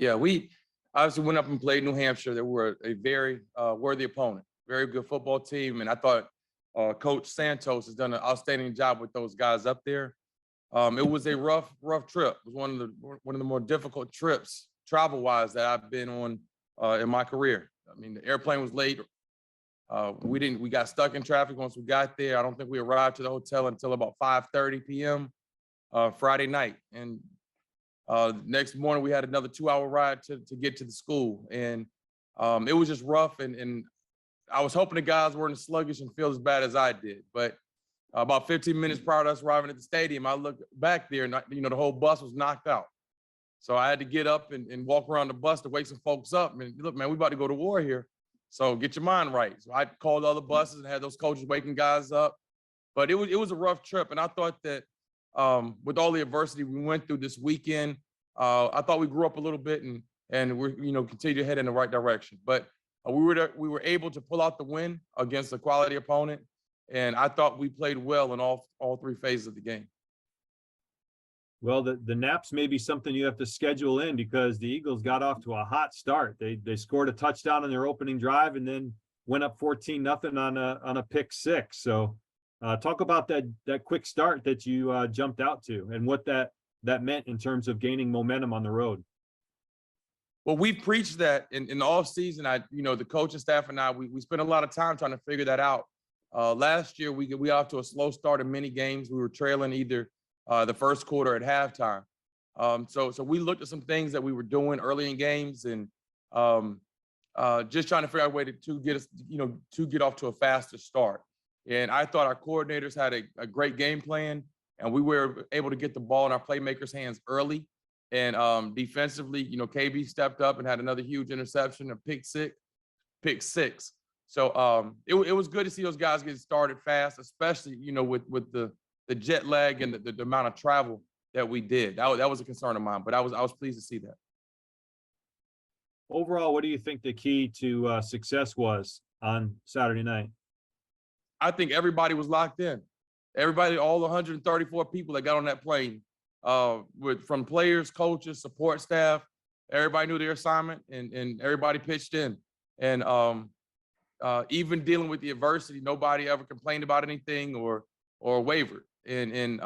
Yeah, we obviously went up and played New Hampshire. They were a very worthy opponent, very good football team. And I thought Coach Santos has done an outstanding job with those guys up there. It was a rough trip. It was one of the more difficult trips travel-wise that I've been on in my career. I mean, the airplane was late. We got stuck in traffic once we got there. I don't think we arrived to the hotel until about 5:30 p.m. Friday night. And next morning we had another 2-hour ride to get to the school. And it was just rough. And I was hoping the guys weren't as sluggish and feel as bad as I did. But about 15 minutes prior to us arriving at the stadium, I looked back there and the whole bus was knocked out. So I had to get up and walk around the bus to wake some folks up. And look, man, we about to go to war here. So get your mind right. So I called all the buses and had those coaches waking guys up. But it was a rough trip. And I thought that with all the adversity we went through this weekend, I thought we grew up a little bit and we're continue to head in the right direction. But we were able to pull out the win against a quality opponent. And I thought we played well in all three phases of the game. Well, the naps may be something you have to schedule in because the Eagles got off to a hot start. They scored a touchdown on their opening drive and then went up 14-0 on a pick six. So talk about that quick start that you jumped out to and what that meant in terms of gaining momentum on the road. Well, we preached that in the off season. The coaching staff and I, we spent a lot of time trying to figure that out. Last year, we got off to a slow start in many games. We were trailing either the first quarter at halftime. So we looked at some things that we were doing early in games and just trying to figure out a way to get us, to get off to a faster start. And I thought our coordinators had a great game plan, and we were able to get the ball in our playmakers' hands early. And defensively, KB stepped up and had another huge interception, a pick six. So it was good to see those guys get started fast, especially, with the jet lag and the amount of travel that we did. That was a concern of mine, but I was pleased to see that. Overall, what do you think the key to success was on Saturday night? I think everybody was locked in. Everybody, all 134 people that got on that plane, from players, coaches, support staff, everybody knew their assignment and everybody pitched in. And even dealing with the adversity, nobody ever complained about anything or wavered. And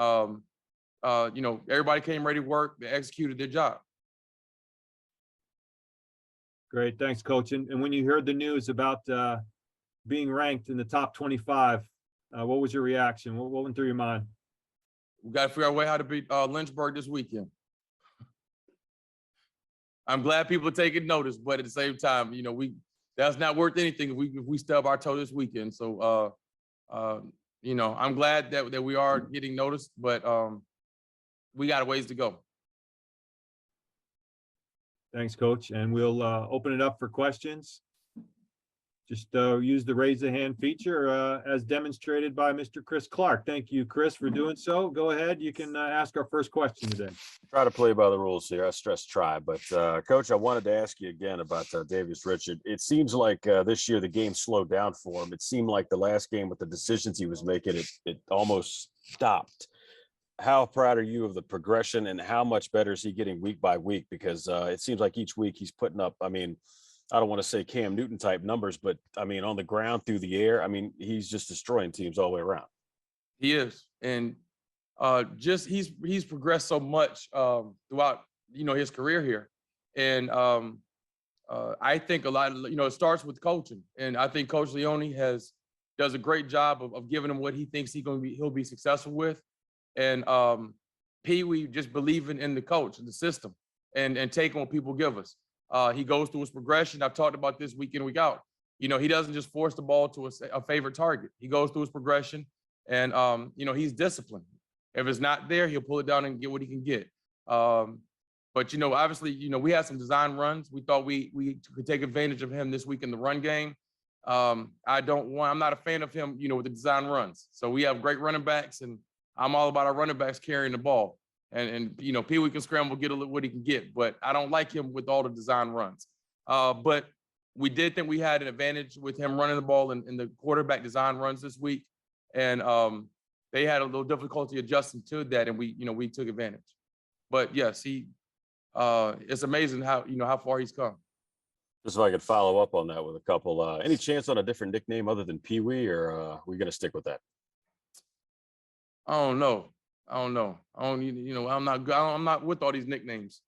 everybody came ready to work. They executed their job. Great, thanks, Coach. And when you heard the news about being ranked in the top 25, what was your reaction? What went through your mind? We got to figure out a way how to beat Lynchburg this weekend. I'm glad people are taking notice, but at the same time, that's not worth anything if we stub our toe this weekend. So, I'm glad that we are getting noticed, but we got a ways to go. Thanks, Coach. And we'll open it up for questions. Just use the raise the hand feature as demonstrated by Mr. Chris Clark. Thank you, Chris, for doing so. Go ahead. You can ask our first question today. Try to play by the rules here. I stress try. But, Coach, I wanted to ask you again about Davius Richard. It seems like this year the game slowed down for him. It seemed like the last game with the decisions he was making, it almost stopped. How proud are you of the progression and how much better is he getting week by week? Because it seems like each week he's putting up, I don't want to say Cam Newton type numbers, but on the ground, through the air, he's just destroying teams all the way around. He is. And he's progressed so much throughout, his career here. And I think a lot of, it starts with coaching. And I think Coach Leone does a great job of giving him what he thinks he'll be successful with. And Pee Wee just believing in the coach and the system and taking what people give us. He goes through his progression. I've talked about this week in, week out. He doesn't just force the ball to a favorite target. He goes through his progression and, he's disciplined. If it's not there, he'll pull it down and get what he can get. But, obviously, we had some design runs. We thought we could take advantage of him this week in the run game. I'm not a fan of him, with the design runs. So we have great running backs and I'm all about our running backs carrying the ball. And Pee Wee can scramble, get what he can get, but I don't like him with all the design runs. But we did think we had an advantage with him running the ball in the quarterback design runs this week. And they had a little difficulty adjusting to that, and we took advantage. But yes, he it's amazing how far he's come. Just if I could follow up on that with a couple. Any chance on a different nickname other than Pee Wee, or are we going to stick with that? I don't know. I'm not good. I'm not with all these nicknames.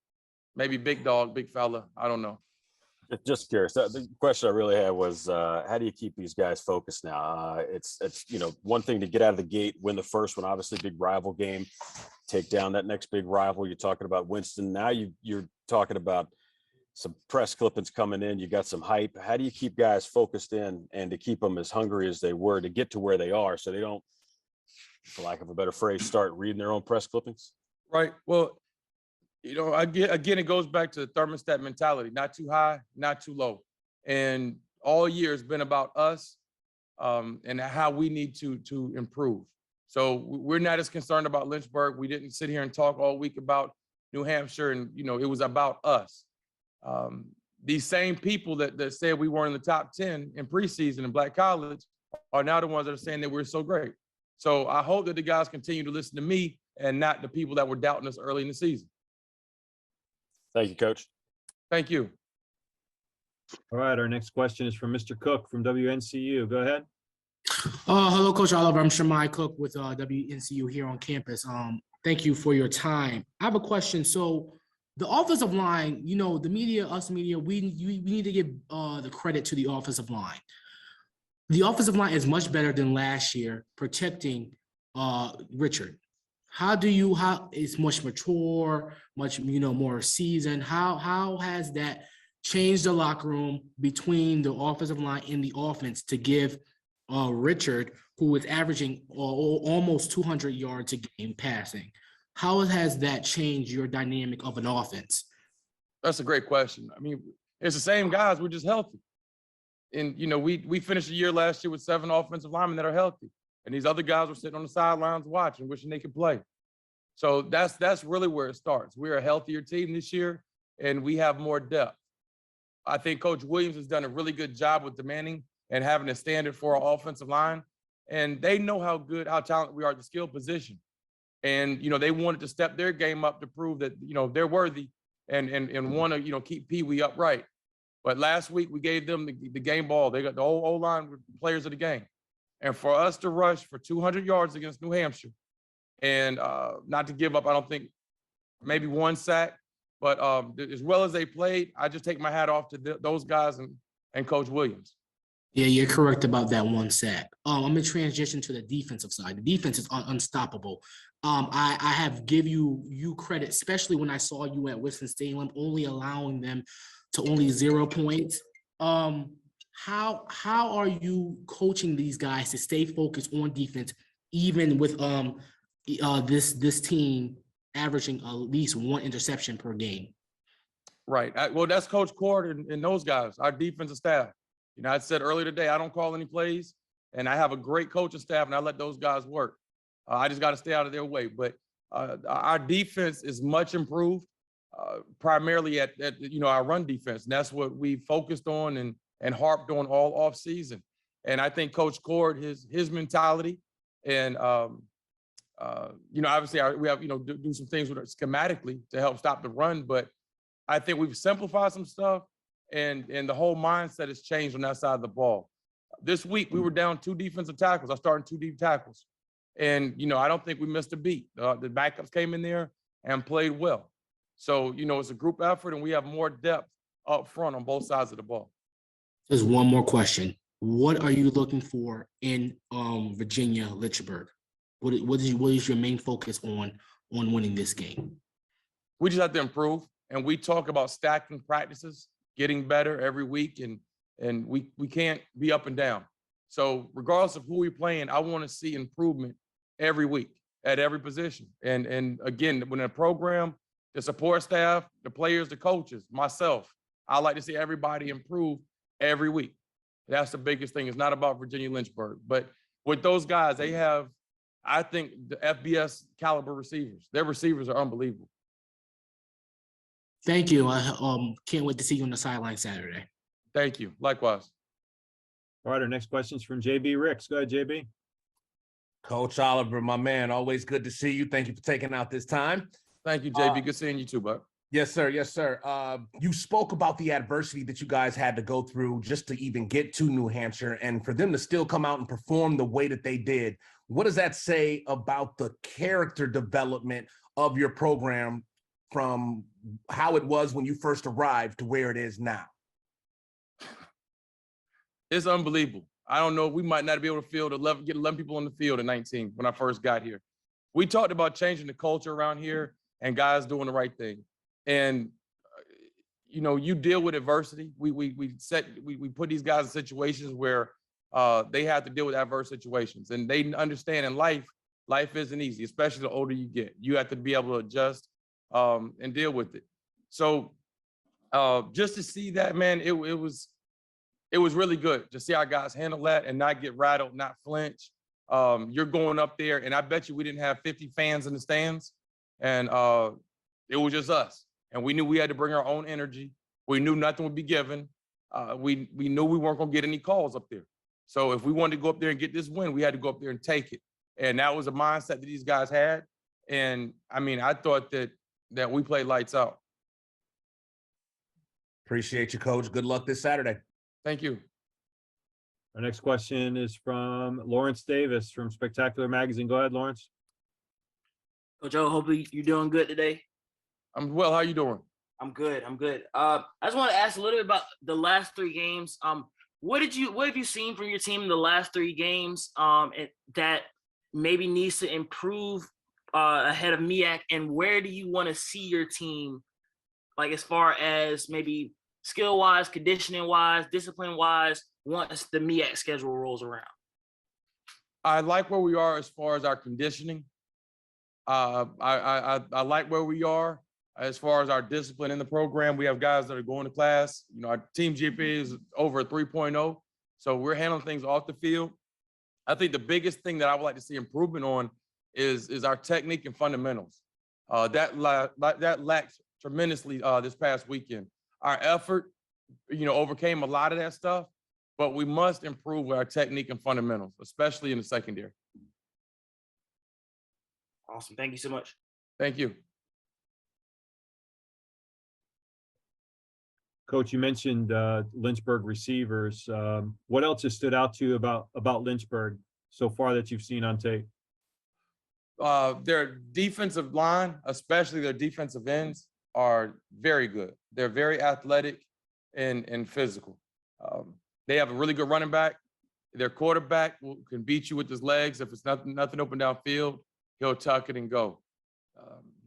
Maybe big dog, big fella. I don't know. Just curious. The question I really had was, how do you keep these guys focused now? It's one thing to get out of the gate, win the first one, obviously big rival game, take down that next big rival. You're talking about Winston. Now you're talking about some press clippings coming in. You got some hype. How do you keep guys focused in and to keep them as hungry as they were to get to where they are, so they don't, for lack of a better phrase, start reading their own press clippings? Right. Well, again, it goes back to the thermostat mentality, not too high, not too low. And all year it's been about us and how we need to improve. So we're not as concerned about Lynchburg. We didn't sit here and talk all week about New Hampshire, and it was about us. These same people that said we weren't in the top 10 in preseason in Black College are now the ones that are saying that we're so great. So I hope that the guys continue to listen to me and not the people that were doubting us early in the season. Thank you, Coach. Thank you. All right, our next question is from Mr. Cook from WNCU. Go ahead. Hello, Coach Oliver. I'm Shamai Cook with WNCU here on campus. Thank you for your time. I have a question. So the offensive line, the media, us media, we need to give the credit to the offensive line. The offensive line is much better than last year protecting Richard. How it's much mature, much more seasoned. How has that changed the locker room between the offensive line and the offense to give Richard, who is averaging almost 200 yards a game passing? How has that changed your dynamic of an offense? That's a great question. I mean, it's the same guys. We're just healthy. And, we finished the year last year with 7 offensive linemen that are healthy. And these other guys were sitting on the sidelines watching, wishing they could play. So that's really where it starts. We're a healthier team this year, and we have more depth. I think Coach Williams has done a really good job with demanding and having a standard for our offensive line. And they know how talented we are at the skill position. And, they wanted to step their game up to prove that, they're worthy and want to, keep Pee Wee upright. But last week we gave them the game ball. They got the whole O-line players of the game. And for us to rush for 200 yards against New Hampshire and not to give up, I don't think maybe 1 sack, but as well as they played, I just take my hat off to those guys and Coach Williams. Yeah, you're correct about that 1 sack. I'm going to transition to the defensive side. The defense is unstoppable. I have give you credit, especially when I saw you at Winston-Salem, only allowing them to only 0 points. How are you coaching these guys to stay focused on defense, even with this team averaging at least 1 interception per game? Right. Well, that's Coach Cord and those guys, our defensive staff. I said earlier today, I don't call any plays, and I have a great coaching staff, and I let those guys work. I just got to stay out of their way. But our defense is much improved, primarily at our run defense. And that's what we focused on and harped on all off season. And I think Coach Cord, his mentality, and obviously we have do some things with it schematically to help stop the run. But I think we've simplified some stuff, and the whole mindset has changed on that side of the ball. This week we were down 2 defensive tackles. I started 2 deep tackles, and I don't think we missed a beat. The backups came in there and played well. So it's a group effort, and we have more depth up front on both sides of the ball. There's one more question. What are you looking for in Virginia Lynchburg? What is your main focus on winning this game? We just have to improve, and we talk about stacking practices, getting better every week, and we can't be up and down. So regardless of who we're playing, I want to see improvement every week at every position. And again, when a program, the support staff, the players, the coaches, myself, I like to see everybody improve every week. That's the biggest thing. It's not about Virginia Lynchburg, but with those guys, they have, I think, the FBS caliber receivers. Their receivers are unbelievable. Thank you. I can't wait to see you on the sideline Saturday. Thank you. Likewise. All right, our next question is from JB Ricks. Go ahead, JB. Coach Oliver, my man, always good to see you. Thank you for taking out this time. Thank you, JB. Good seeing you too, bud. Yes, sir. Yes, sir. You spoke about the adversity that you guys had to go through just to even get to New Hampshire, and for them to still come out and perform the way that they did. What does that say about the character development of your program from how it was when you first arrived to where it is now? It's unbelievable. I don't know. We might not be able to get 11 people on the field at 19 when I first got here. We talked about changing the culture around here and guys doing the right thing. And you deal with adversity. We put these guys in situations where they have to deal with adverse situations, and they understand in life isn't easy, especially the older you get. You have to be able to adjust and deal with it. So just to see that, man, it was really good to see our guys handle that and not get rattled, not flinch. You're going up there, and I bet you we didn't have 50 fans in the stands, and it was just us. And we knew we had to bring our own energy. We knew nothing would be given. We knew we weren't going to get any calls up there. So if we wanted to go up there and get this win, we had to go up there and take it. And that was a mindset that these guys had. And I mean, I thought that we played lights out. Appreciate you, Coach. Good luck this Saturday. Thank you. Our next question is from Lawrence Davis from Spectacular Magazine. Go ahead, Lawrence. Coach O, hopefully you're doing good today. I'm well. How you doing? I'm good. I just want to ask a little bit about the last 3 games. What have you seen from your team in the last 3 games that maybe needs to improve ahead of MEAC, and where do you want to see your team, like as far as maybe skill-wise, conditioning-wise, discipline-wise, once the MEAC schedule rolls around? I like where we are as far as our conditioning. I like where we are as far as our discipline in the program. We have guys that are going to class. Our team GPA is over a 3.0, so we're handling things off the field. I think the biggest thing that I would like to see improvement on is our technique and fundamentals. That lacked tremendously this past weekend. Our effort, overcame a lot of that stuff, but we must improve with our technique and fundamentals, especially in the secondary. Awesome. Thank you so much. Thank you. Coach, you mentioned Lynchburg receivers. What else has stood out to you about Lynchburg so far that you've seen on tape? Their defensive line, especially their defensive ends, are very good. They're very athletic and physical. They have a really good running back. Their quarterback can beat you with his legs. If it's nothing open downfield, he'll tuck it and go.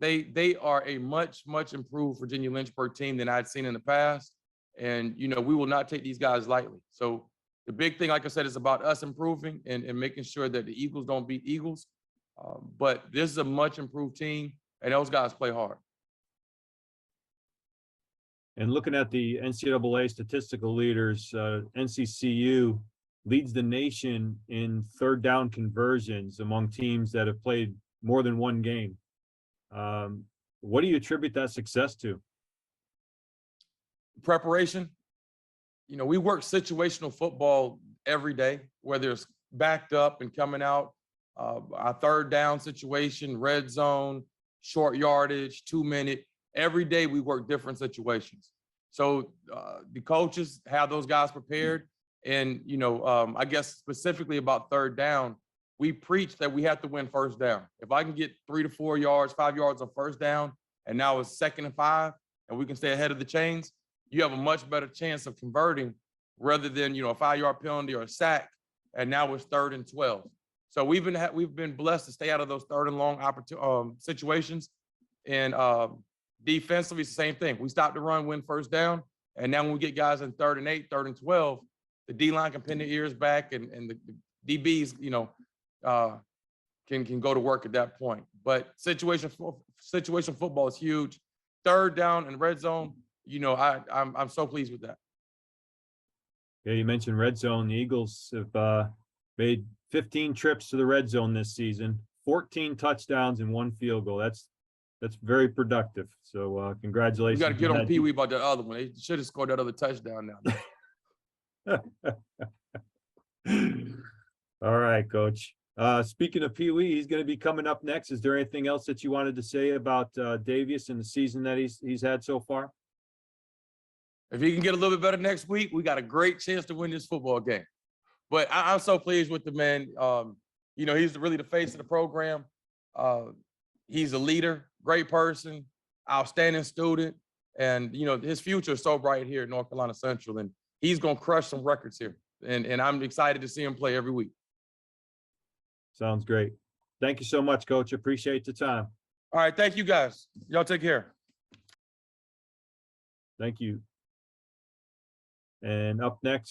They are a much improved Virginia Lynchburg team than I'd seen in the past. And, we will not take these guys lightly. So the big thing, like I said, is about us improving and making sure that the Eagles don't beat Eagles. But this is a much improved team, and those guys play hard. And looking at the NCAA statistical leaders, NCCU leads the nation in 3rd down conversions among teams that have played more than one game. What do you attribute that success to? Preparation. We work situational football every day, whether it's backed up and coming out, our 3rd down situation, red zone, short yardage, 2-minute. Every day we work different situations. So the coaches have those guys prepared. And, I guess specifically about 3rd down, we preach that we have to win 1st down. If I can get 3 to 4 yards, 5 yards on 1st down, and now it's 2nd and 5, and we can stay ahead of the chains, you have a much better chance of converting rather than, a 5-yard penalty or a sack, and now it's 3rd and 12. So we've been blessed to stay out of those 3rd and long situations. And defensively, it's the same thing. We stop the run, win 1st down, and now when we get guys in 3rd and 8, 3rd and 12, the D-line can pin their ears back, and the DBs, can go to work at that point. But situation football is huge. 3rd down and red zone, I'm so pleased with that. Yeah, you mentioned red zone. The Eagles have made 15 trips to the red zone this season, 14 touchdowns and 1 field goal. That's very productive. So congratulations. You got to get on Pee Wee about that other one. They should have scored that other touchdown now. All right, Coach. Speaking of Pee Wee, he's going to be coming up next. Is there anything else that you wanted to say about Davius and the season that he's had so far? If he can get a little bit better next week, we got a great chance to win this football game. But I'm so pleased with the man. You know, he's really the face of the program. He's a leader, great person, outstanding student. And, you know, his future is so bright here at North Carolina Central. And he's going to crush some records here. And I'm excited to see him play every week. Sounds great. Thank you so much, Coach. Appreciate the time. All right. Thank you, guys. Y'all take care. Thank you. And up next,